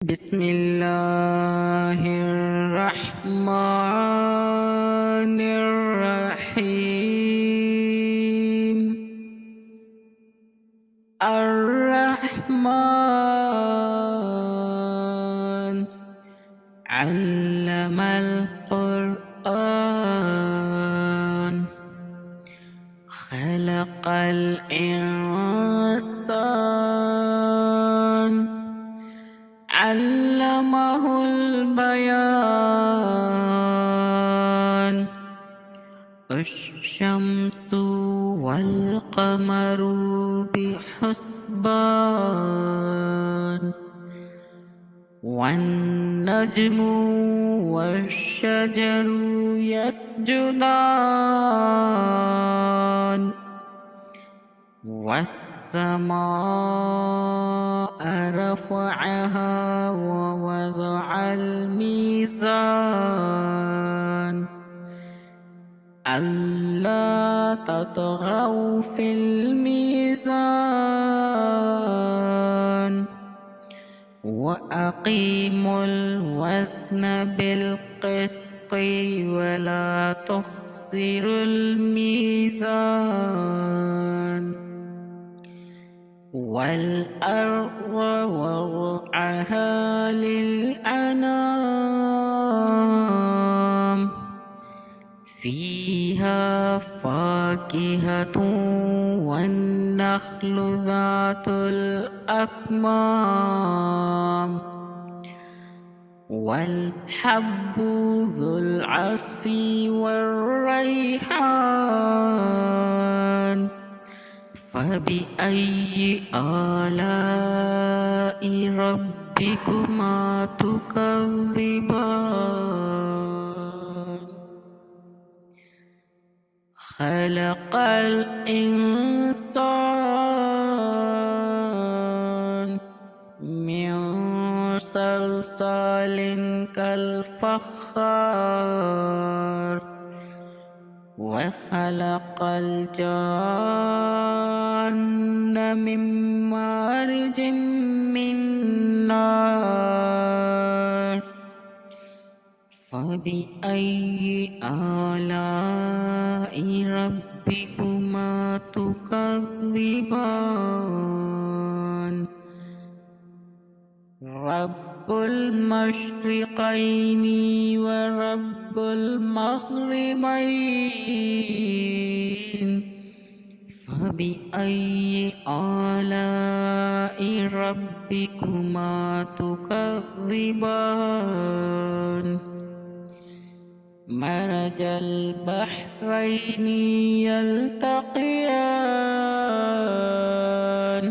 بسم الله الرحمن الرحيم. الرحمن علم القرآن، خلق الإنسان، علمه البيان. الشمس والقمر بحسبان، والنجم والشجر يسجدان، والسماء رفعها ووضع الميزان، ألا تطغوا في الميزان، وأقيموا الوزن بالقسط ولا تخسروا الميزان. والأرض وضعها للأنام، فيها فاكهة والنخل ذات الأكمام، والحب ذو العصف والريحان. فبأي آلاء ربكما تكذبان؟ خلق الإنسان من صلصال كالفخار، وخلق الجان من مارج من نار. فبأي آلاء ربكما تكذبان؟ رب المشرقين ورب المغربين. فبأي آلاء ربكما تكذبان؟ مرج البحرين يلتقيان،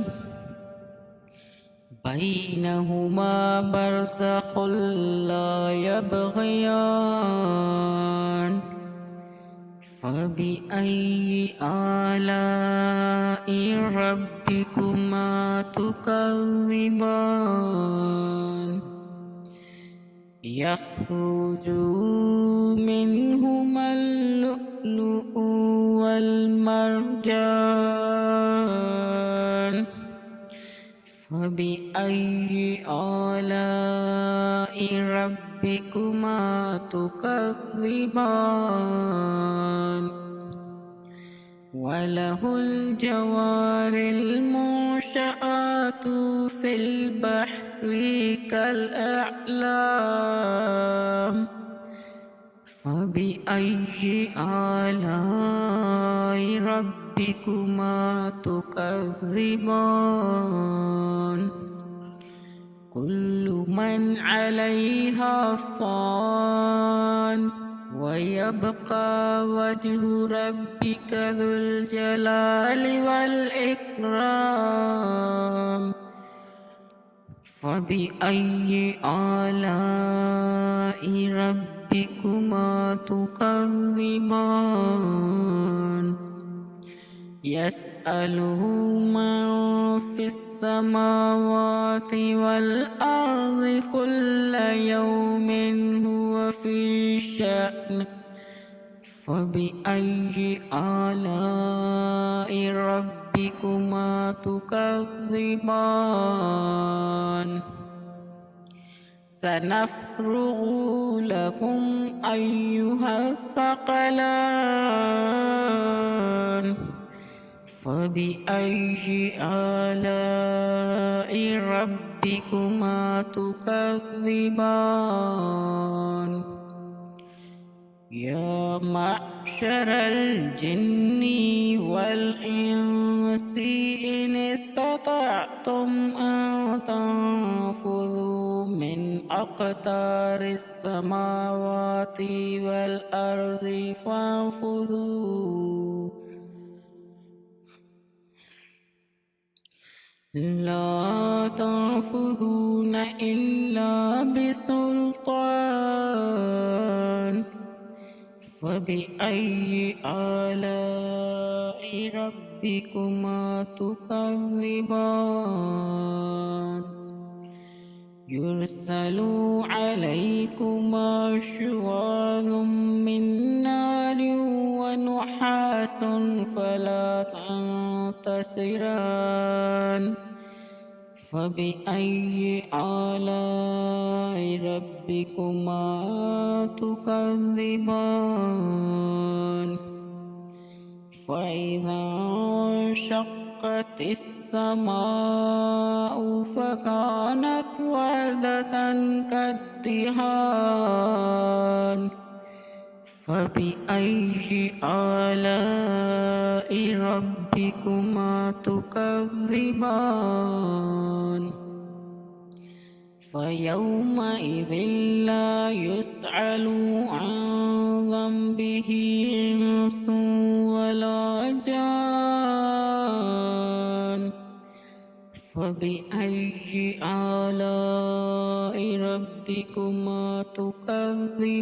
بينهما برزخ لا يبغيان. فبأي آلاء ربكما تكذبان؟ يخرج منهما اللؤلؤ والمرجان. فبأي آلاء ربكما تكذبان؟ وله الجوار المنشآت في البحر كالأعلام. فبأي آلاء ربكما تكذبان؟ كل من عليها فان، ويبقى وجه ربك ذو الجلال والإكرام. فبأي آلاء ربكما تكذبان؟ يسأله من في السماوات والأرض كل يوم هو في شأن. فبأي آلاء ربكما تكذبان؟ سنفرغ لكم أيها الثقلان فبأي آلاء ربكما تكذبان يا معشر الجن والإنس إن استطعتم أن تنفذوا من أقطار السماوات والأرض فانفذوا لا تنفذون إلا بسلطان فبأي آلاء ربكما تكذبان يرسل عليكما شواظ من نار ونحاس فلا تنتصران فبأي آلاء ربكما تكذبان فإذا انشقت السماء فكانت وردة كالدهان فبأي آلاء ربكما تكذبان فيومئذ لا يسأل عن ذنبه إنس ولا جان فبأي آلاء ربكما تكذبان